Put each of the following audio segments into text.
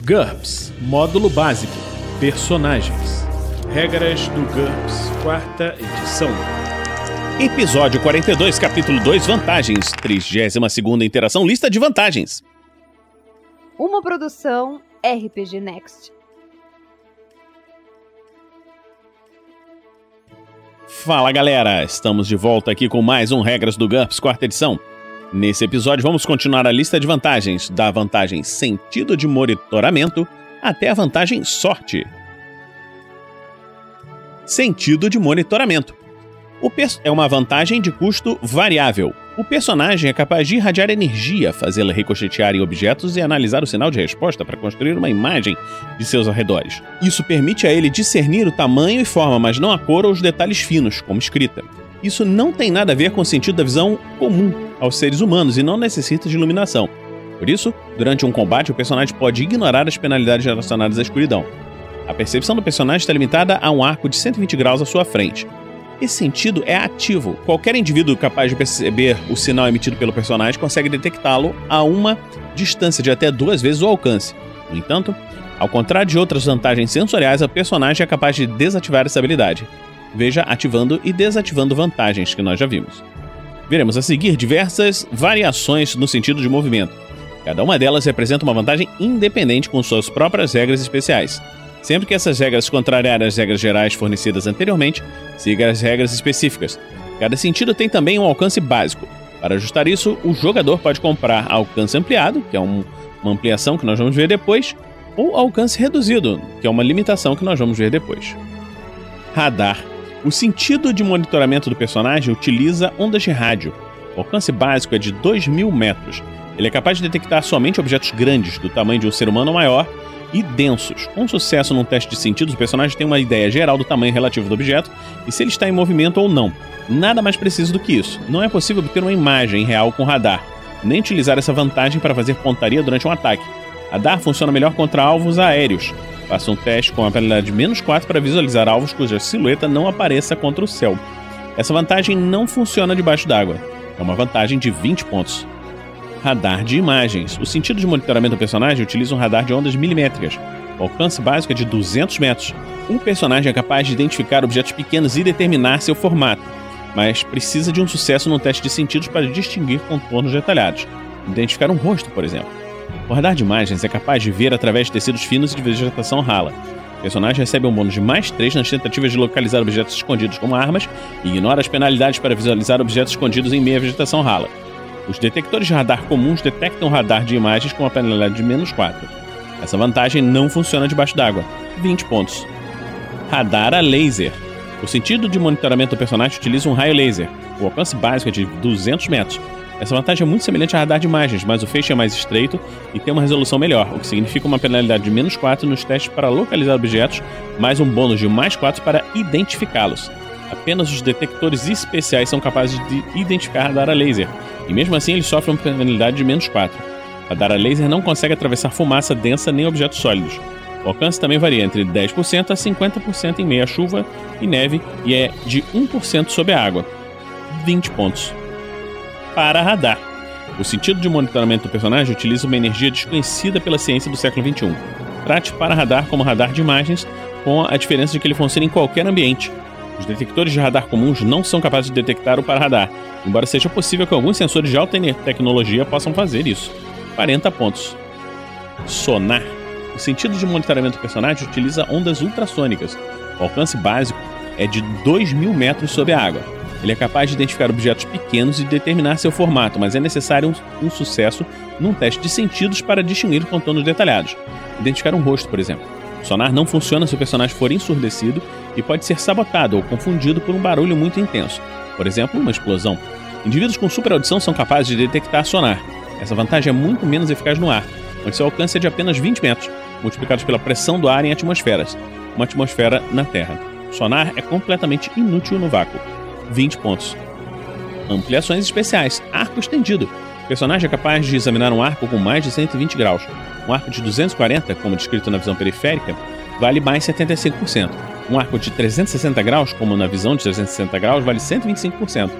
GURPS Módulo Básico Personagens. Regras do GURPS, 4ª edição. Episódio 42, capítulo 2, Vantagens. 32ª interação, lista de vantagens. Uma produção RPG Next. Fala galera, estamos de volta aqui com mais um Regras do GURPS, 4ª edição. Nesse episódio vamos continuar a lista de vantagens, da vantagem Sentido de Monitoramento até a vantagem Sorte. Sentido de Monitoramento. É uma vantagem de custo variável. O personagem é capaz de irradiar energia, fazê-la ricochetear em objetos e analisar o sinal de resposta para construir uma imagem de seus arredores. Isso permite a ele discernir o tamanho e forma, mas não a cor ou os detalhes finos, como escrita. Isso não tem nada a ver com o sentido da visão comum aos seres humanos e não necessita de iluminação. Por isso, durante um combate, o personagem pode ignorar as penalidades relacionadas à escuridão. A percepção do personagem está limitada a um arco de 120 graus à sua frente. Esse sentido é ativo. Qualquer indivíduo capaz de perceber o sinal emitido pelo personagem consegue detectá-lo a uma distância de até 2 vezes o alcance. No entanto, ao contrário de outras vantagens sensoriais, o personagem é capaz de desativar essa habilidade. Veja ativando e desativando vantagens que nós já vimos. Veremos a seguir diversas variações no sentido de movimento. Cada uma delas representa uma vantagem independente com suas próprias regras especiais. Sempre que essas regras contrariarem as regras gerais fornecidas anteriormente, siga as regras específicas. Cada sentido tem também um alcance básico. Para ajustar isso, o jogador pode comprar alcance ampliado, que é uma ampliação que nós vamos ver depois, ou alcance reduzido, que é uma limitação que nós vamos ver depois. Radar. O sentido de monitoramento do personagem utiliza ondas de rádio. O alcance básico é de 2.000 metros. Ele é capaz de detectar somente objetos grandes, do tamanho de um ser humano ou maior, e densos. Com sucesso num teste de sentidos, o personagem tem uma ideia geral do tamanho relativo do objeto e se ele está em movimento ou não. Nada mais preciso do que isso. Não é possível obter uma imagem real com radar, nem utilizar essa vantagem para fazer pontaria durante um ataque. Radar funciona melhor contra alvos aéreos. Faça um teste com a penalidade de -4 para visualizar alvos cuja silhueta não apareça contra o céu. Essa vantagem não funciona debaixo d'água. É uma vantagem de 20 pontos. Radar de imagens. O sentido de monitoramento do personagem utiliza um radar de ondas milimétricas. O alcance básico é de 200 metros. O personagem é capaz de identificar objetos pequenos e determinar seu formato, mas precisa de um sucesso no teste de sentidos para distinguir contornos detalhados. Identificar um rosto, por exemplo. O radar de imagens é capaz de ver através de tecidos finos e de vegetação rala. O personagem recebe um bônus de +3 nas tentativas de localizar objetos escondidos como armas e ignora as penalidades para visualizar objetos escondidos em meia vegetação rala. Os detectores de radar comuns detectam o radar de imagens com a penalidade de -4. Essa vantagem não funciona debaixo d'água. 20 pontos. Radar a laser. O sentido de monitoramento do personagem utiliza um raio laser. O alcance básico é de 200 metros. Essa vantagem é muito semelhante a radar de imagens, mas o feixe é mais estreito e tem uma resolução melhor, o que significa uma penalidade de -4 nos testes para localizar objetos, mais um bônus de +4 para identificá-los. Apenas os detectores especiais são capazes de identificar radar a laser, e mesmo assim eles sofrem uma penalidade de -4. Radar a laser não consegue atravessar fumaça densa nem objetos sólidos. O alcance também varia entre 10% a 50% em meia chuva e neve e é de 1% sob a água. 20 pontos. Para radar. O sentido de monitoramento do personagem utiliza uma energia desconhecida pela ciência do século XXI. Trate para radar como radar de imagens, com a diferença de que ele funciona em qualquer ambiente. Os detectores de radar comuns não são capazes de detectar o para-radar, embora seja possível que alguns sensores de alta tecnologia possam fazer isso. 40 pontos. Sonar. O sentido de monitoramento do personagem utiliza ondas ultrassônicas. O alcance básico é de 2.000 metros sob a água. Ele é capaz de identificar objetos pequenos e determinar seu formato, mas é necessário um sucesso num teste de sentidos para distinguir contornos detalhados. Identificar um rosto, por exemplo. O sonar não funciona se o personagem for ensurdecido e pode ser sabotado ou confundido por um barulho muito intenso, por exemplo, uma explosão. Indivíduos com super audição são capazes de detectar sonar. Essa vantagem é muito menos eficaz no ar, onde seu alcance é de apenas 20 metros, multiplicados pela pressão do ar em atmosferas, uma atmosfera na Terra. Sonar é completamente inútil no vácuo. 20 pontos. Ampliações especiais. Arco estendido. O personagem é capaz de examinar um arco com mais de 120 graus. Um arco de 240, como descrito na visão periférica, vale mais 75%. Um arco de 360 graus, como na visão de 360 graus, vale 125%.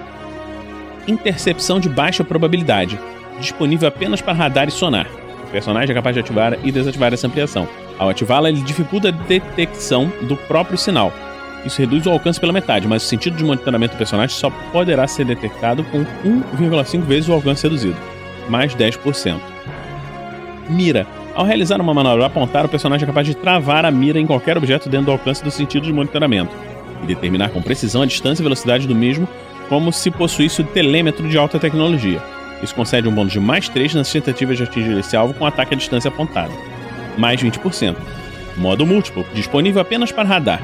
Intercepção de baixa probabilidade. Disponível apenas para radar e sonar. O personagem é capaz de ativar e desativar essa ampliação. Ao ativá-la, ele dificulta a detecção do próprio sinal. Isso reduz o alcance pela metade, mas o sentido de monitoramento do personagem só poderá ser detectado com 1,5 vezes o alcance reduzido, mais 10%. Mira. Ao realizar uma manobra apontar, o personagem é capaz de travar a mira em qualquer objeto dentro do alcance do sentido de monitoramento e determinar com precisão a distância e velocidade do mesmo, como se possuísse o telêmetro de alta tecnologia. Isso concede um bônus de mais 3 nas tentativas de atingir esse alvo com ataque à distância apontada, mais 20%. Modo múltiplo, disponível apenas para radar.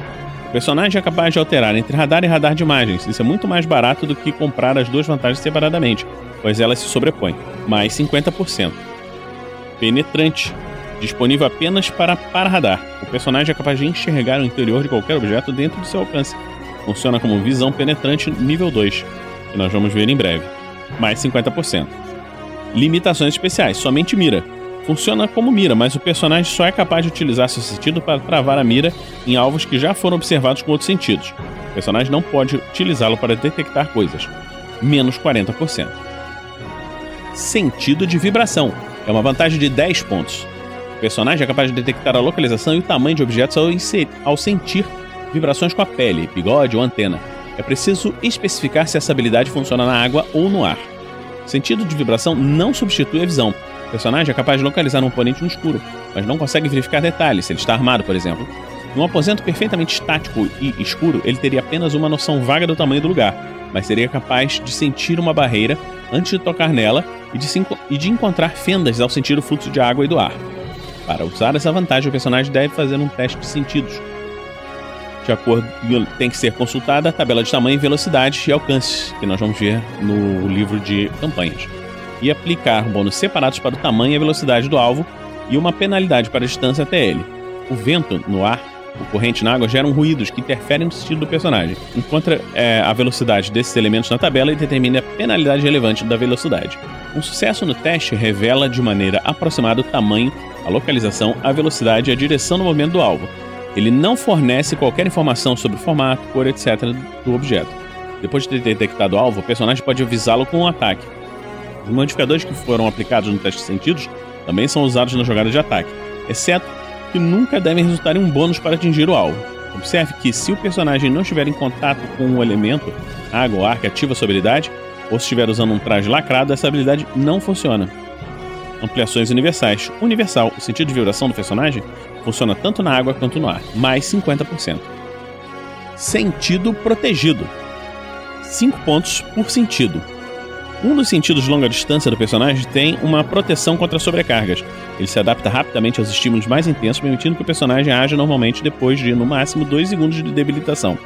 O personagem é capaz de alterar entre radar e radar de imagens. Isso é muito mais barato do que comprar as duas vantagens separadamente, pois elas se sobrepõem, mais 50%. Penetrante, disponível apenas para radar. O personagem é capaz de enxergar o interior de qualquer objeto dentro do seu alcance. Funciona como visão penetrante nível 2, que nós vamos ver em breve, mais 50%. Limitações especiais, somente mira. Funciona como mira, mas o personagem só é capaz de utilizar seu sentido para travar a mira em alvos que já foram observados com outros sentidos. O personagem não pode utilizá-lo para detectar coisas, menos 40%. Sentido de vibração. É uma vantagem de 10 pontos. O personagem é capaz de detectar a localização e o tamanho de objetos ao sentir vibrações com a pele, bigode ou antena. É preciso especificar se essa habilidade funciona na água ou no ar. O sentido de vibração não substitui a visão. O personagem é capaz de localizar um oponente no escuro, mas não consegue verificar detalhes, se ele está armado, por exemplo. Num aposento perfeitamente estático e escuro, ele teria apenas uma noção vaga do tamanho do lugar, mas seria capaz de sentir uma barreira antes de tocar nela e de encontrar fendas ao sentir o fluxo de água e do ar. Para usar essa vantagem, o personagem deve fazer um teste de sentidos. De acordo, tem que ser consultada a tabela de tamanho, velocidade e alcance, que nós vamos ver no livro de campanhas, e aplicar bônus separados para o tamanho e a velocidade do alvo e uma penalidade para a distância até ele. O vento no ar, o corrente na água geram ruídos que interferem no sentido do personagem. Encontra a velocidade desses elementos na tabela e determina a penalidade relevante da velocidade. Um sucesso no teste revela de maneira aproximada o tamanho, a localização, a velocidade e a direção no movimento do alvo. Ele não fornece qualquer informação sobre o formato, cor, etc. do objeto. Depois de ter detectado o alvo, o personagem pode avisá-lo com um ataque. Os modificadores que foram aplicados no teste de sentidos também são usados na jogada de ataque, exceto que nunca devem resultar em um bônus para atingir o alvo. Observe que se o personagem não estiver em contato com um elemento, água ou ar que ativa sua habilidade, ou se estiver usando um traje lacrado, essa habilidade não funciona. Ampliações universais. Universal, o sentido de vibração do personagem funciona tanto na água quanto no ar, mais 50%. Sentido protegido. 5 pontos por sentido. Um dos sentidos de longa distância do personagem tem uma proteção contra sobrecargas. Ele se adapta rapidamente aos estímulos mais intensos, permitindo que o personagem haja normalmente depois de, no máximo, 2 segundos de debilitação.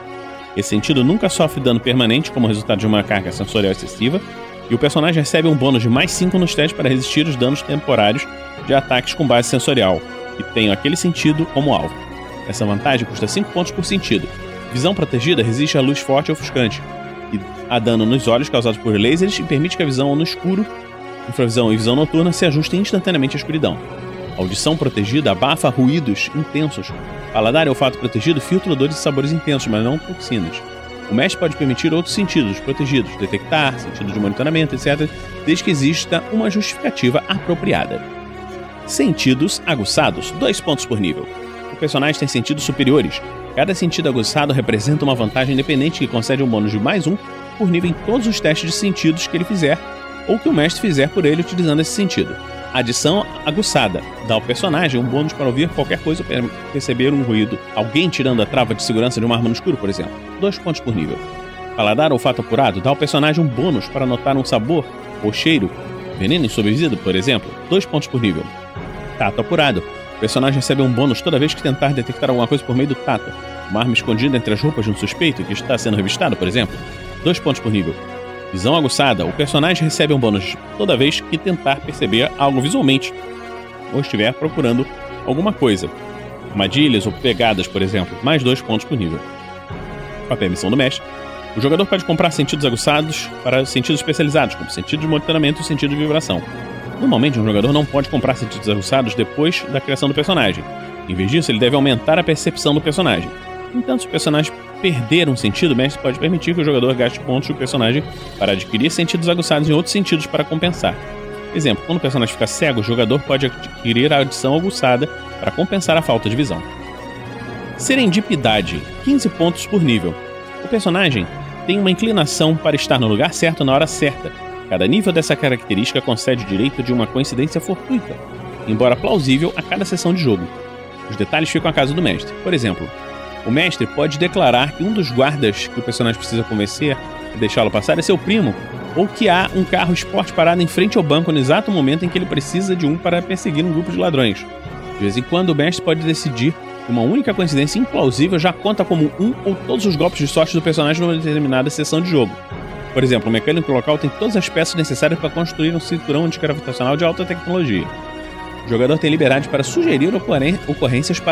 Esse sentido nunca sofre dano permanente como resultado de uma carga sensorial excessiva, e o personagem recebe um bônus de mais 5 nos testes para resistir os danos temporários de ataques com base sensorial, que tenham aquele sentido como alvo. Essa vantagem custa 5 pontos por sentido. Visão protegida resiste à luz forte e ofuscante, e a dano nos olhos causados por lasers e permite que a visão no escuro, infravisão e visão noturna se ajustem instantaneamente à escuridão. Audição protegida abafa ruídos intensos. Paladar e olfato protegido filtra odores e sabores intensos, mas não toxinas. O mestre pode permitir outros sentidos protegidos, detectar, sentido de monitoramento, etc., desde que exista uma justificativa apropriada. Sentidos aguçados, 2 pontos por nível. O personagem tem sentidos superiores. Cada sentido aguçado representa uma vantagem independente que concede um bônus de mais 1 por nível em todos os testes de sentidos que ele fizer ou que o mestre fizer por ele utilizando esse sentido. Adição aguçada. Dá ao personagem um bônus para ouvir qualquer coisa ou perceber um ruído. Alguém tirando a trava de segurança de uma arma no escuro, por exemplo. 2 pontos por nível. Paladar ou olfato apurado. Dá ao personagem um bônus para notar um sabor ou cheiro. Veneno em sua bebida, por exemplo. 2 pontos por nível. Tato apurado. O personagem recebe um bônus toda vez que tentar detectar alguma coisa por meio do tato. Uma arma escondida entre as roupas de um suspeito que está sendo revistado, por exemplo. 2 pontos por nível. Visão aguçada. O personagem recebe um bônus toda vez que tentar perceber algo visualmente ou estiver procurando alguma coisa. Armadilhas ou pegadas, por exemplo. Mais 2 pontos por nível. Com a permissão do mestre, o jogador pode comprar sentidos aguçados para sentidos especializados, como sentido de monitoramento e sentido de vibração. Normalmente, um jogador não pode comprar sentidos aguçados depois da criação do personagem. Em vez disso, ele deve aumentar a percepção do personagem. Entanto, se o personagem perder um sentido, o mestre pode permitir que o jogador gaste pontos do personagem para adquirir sentidos aguçados em outros sentidos para compensar. Exemplo, quando o personagem fica cego, o jogador pode adquirir a audição aguçada para compensar a falta de visão. Serendipidade, 15 pontos por nível. O personagem tem uma inclinação para estar no lugar certo na hora certa. Cada nível dessa característica concede o direito de uma coincidência fortuita, embora plausível a cada sessão de jogo. Os detalhes ficam a cargo do mestre. Por exemplo, o mestre pode declarar que um dos guardas que o personagem precisa convencer e deixá-lo passar é seu primo, ou que há um carro esporte parado em frente ao banco no exato momento em que ele precisa de um para perseguir um grupo de ladrões. De vez em quando, o mestre pode decidir que uma única coincidência implausível já conta como um ou todos os golpes de sorte do personagem numa determinada sessão de jogo. Por exemplo, o mecânico local tem todas as peças necessárias para construir um cinturão antigravitacional de alta tecnologia. O jogador tem liberdade para sugerir ocorrências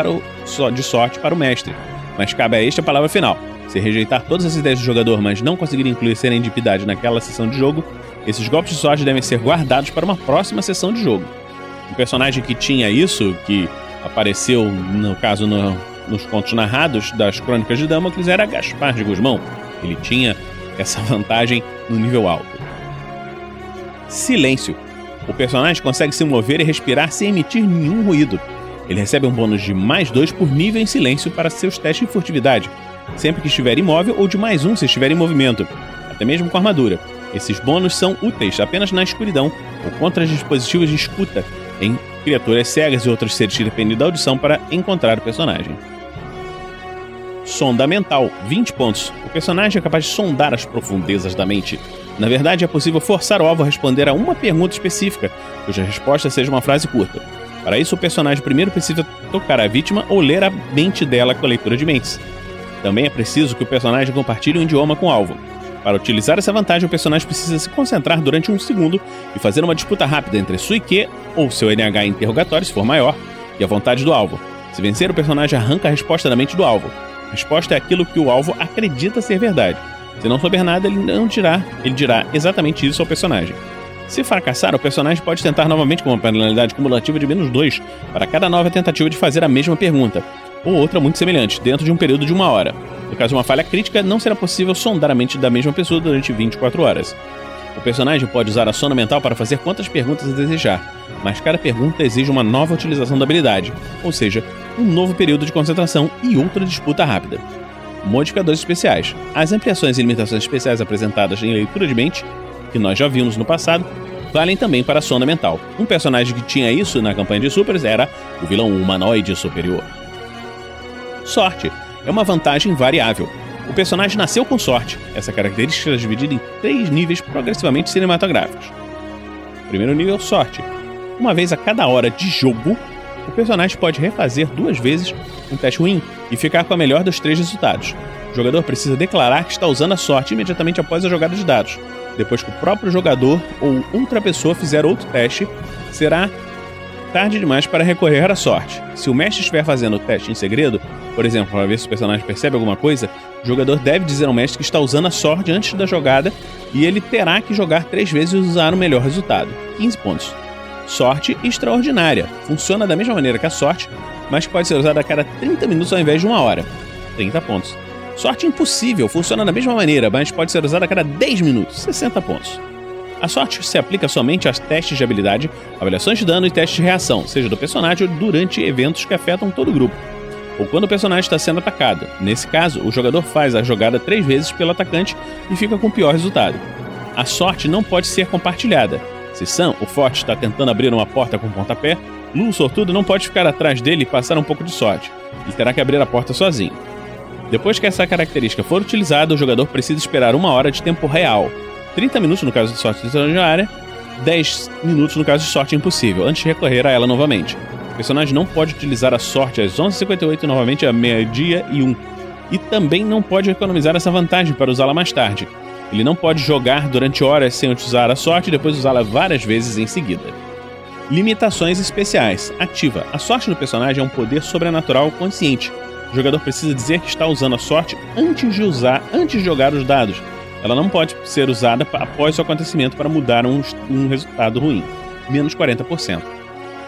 de sorte para o mestre, mas cabe a este a palavra final. Se rejeitar todas as ideias do jogador, mas não conseguir incluir serendipidade naquela sessão de jogo, esses golpes de sorte devem ser guardados para uma próxima sessão de jogo. Um personagem que tinha isso, que apareceu, no caso, nos contos narrados das Crônicas de Damocles, era Gaspar de Gusmão. Ele tinha essa vantagem no nível alto. Silêncio. O personagem consegue se mover e respirar sem emitir nenhum ruído. Ele recebe um bônus de +2 por nível em silêncio para seus testes de furtividade, sempre que estiver imóvel, ou de +1 se estiver em movimento, até mesmo com armadura. Esses bônus são úteis apenas na escuridão ou contra os dispositivos de escuta em criaturas cegas e outros seres que dependem da audição para encontrar o personagem. Sonda mental, 20 pontos. O personagem é capaz de sondar as profundezas da mente. Na verdade, é possível forçar o alvo a responder a uma pergunta específica, cuja resposta seja uma frase curta. Para isso, o personagem primeiro precisa tocar a vítima ou ler a mente dela com a leitura de mentes. Também é preciso que o personagem compartilhe um idioma com o alvo. Para utilizar essa vantagem, o personagem precisa se concentrar durante 1 segundo e fazer uma disputa rápida entre sua IQ, ou seu NH interrogatório, se for maior, e a vontade do alvo. Se vencer, o personagem arranca a resposta da mente do alvo. A resposta é aquilo que o alvo acredita ser verdade. Se não souber nada, ele dirá exatamente isso ao personagem. Se fracassar, o personagem pode tentar novamente com uma penalidade cumulativa de -2 para cada nova tentativa de fazer a mesma pergunta, ou outra muito semelhante, dentro de um período de 1 hora. No caso de uma falha crítica, não será possível sondar a mente da mesma pessoa durante 24 horas. O personagem pode usar a sonda mental para fazer quantas perguntas desejar, mas cada pergunta exige uma nova utilização da habilidade, ou seja, um novo período de concentração e outra disputa rápida. Modificadores especiais. As ampliações e limitações especiais apresentadas em leitura de mente, que nós já vimos no passado, valem também para a sonda mental. Um personagem que tinha isso na campanha de Supers era o vilão humanoide superior. Sorte é uma vantagem variável. O personagem nasceu com sorte. Essa característica é dividida em 3 níveis progressivamente cinematográficos. Primeiro nível, sorte. Uma vez a cada hora de jogo, o personagem pode refazer 2 vezes um teste ruim e ficar com a melhor dos 3 resultados. O jogador precisa declarar que está usando a sorte imediatamente após a jogada de dados. Depois que o próprio jogador ou outra pessoa fizer outro teste, será tarde demais para recorrer à sorte. Se o mestre estiver fazendo o teste em segredo, por exemplo, para ver se o personagem percebe alguma coisa, o jogador deve dizer ao mestre que está usando a sorte antes da jogada e ele terá que jogar 3 vezes e usar o melhor resultado. 15 pontos. Sorte extraordinária. Funciona da mesma maneira que a sorte, mas pode ser usada a cada 30 minutos ao invés de 1 hora. 30 pontos. Sorte impossível. Funciona da mesma maneira, mas pode ser usada a cada 10 minutos. 60 pontos. A sorte se aplica somente aos testes de habilidade, avaliações de dano e testes de reação, seja do personagem ou durante eventos que afetam todo o grupo, ou quando o personagem está sendo atacado. Nesse caso, o jogador faz a jogada 3 vezes pelo atacante e fica com o pior resultado. A sorte não pode ser compartilhada. Se Sam, o forte, está tentando abrir uma porta com um pontapé, Lu, o sortudo, não pode ficar atrás dele e passar um pouco de sorte. Ele terá que abrir a porta sozinho. Depois que essa característica for utilizada, o jogador precisa esperar 1 hora de tempo real. 30 minutos no caso de sorte extraordinária, 10 minutos no caso de sorte impossível, antes de recorrer a ela novamente. O personagem não pode utilizar a sorte às 11h58 e novamente a meio-dia e 1. E também não pode economizar essa vantagem para usá-la mais tarde. Ele não pode jogar durante horas sem utilizar a sorte e depois usá-la várias vezes em seguida. Limitações especiais. Ativa. A sorte do personagem é um poder sobrenatural consciente. O jogador precisa dizer que está usando a sorte antes de jogar os dados. Ela não pode ser usada após o acontecimento para mudar um resultado ruim. Menos 40%.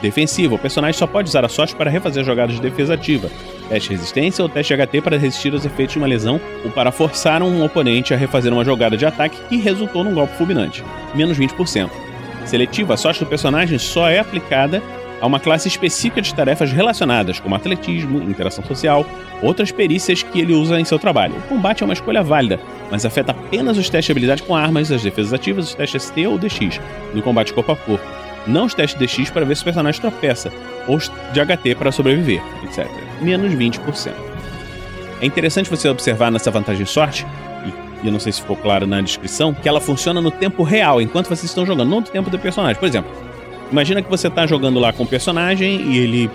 Defensivo. O personagem só pode usar a sorte para refazer jogadas de defesa ativa, teste de resistência ou teste de HT para resistir aos efeitos de uma lesão ou para forçar um oponente a refazer uma jogada de ataque que resultou num golpe fulminante. Menos 20%. seletiva, a sorte do personagem só é aplicada a uma classe específica de tarefas relacionadas, como atletismo, interação social, outras perícias que ele usa em seu trabalho. O combate é uma escolha válida, mas afeta apenas os testes de habilidade com armas, as defesas ativas, os testes ST ou DX, do combate corpo a corpo. Não os testes DX para ver se o personagem tropeça, ou os de HT para sobreviver, etc. Menos 20%. É interessante você observar nessa vantagem sorte, e eu não sei se ficou claro na descrição, que ela funciona no tempo real, enquanto vocês estão jogando, não no tempo do personagem. Por exemplo, imagina que você está jogando lá com o personagem e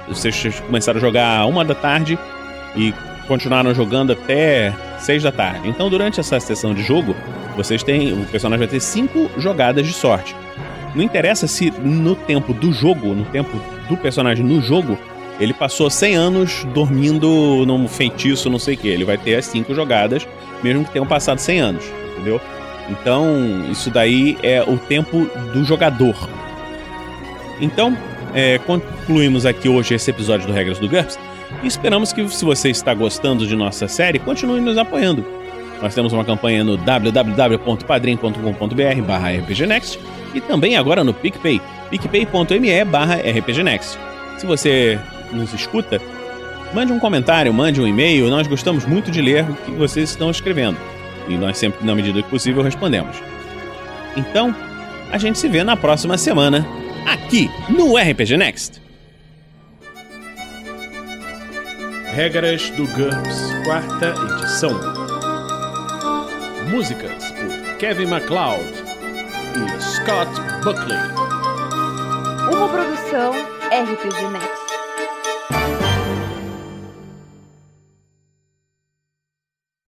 vocês começaram a jogar 1 da tarde e continuaram jogando até 6 da tarde. Então, durante essa sessão de jogo, o personagem vai ter 5 jogadas de sorte. Não interessa se no tempo do jogo, no tempo do personagem no jogo, ele passou 100 anos dormindo num feitiço, não sei o que. Ele vai ter as 5 jogadas, mesmo que tenham passado 100 anos, entendeu? Então, isso daí é o tempo do jogador. Então, concluímos aqui hoje esse episódio do Regras do GURPS e esperamos que, se você está gostando de nossa série, continue nos apoiando. Nós temos uma campanha no www.padrim.com.br/rpgnext e também agora no PicPay, picpay.me/rpgnext. Se você nos escuta, mande um comentário, mande um e-mail, nós gostamos muito de ler o que vocês estão escrevendo. E nós sempre, na medida que possível, respondemos. Então, a gente se vê na próxima semana, aqui no RPG Next. Regras do GURPS, 4ª edição. Músicas por Kevin MacLeod e Scott Buckley. Uma produção RPG Next.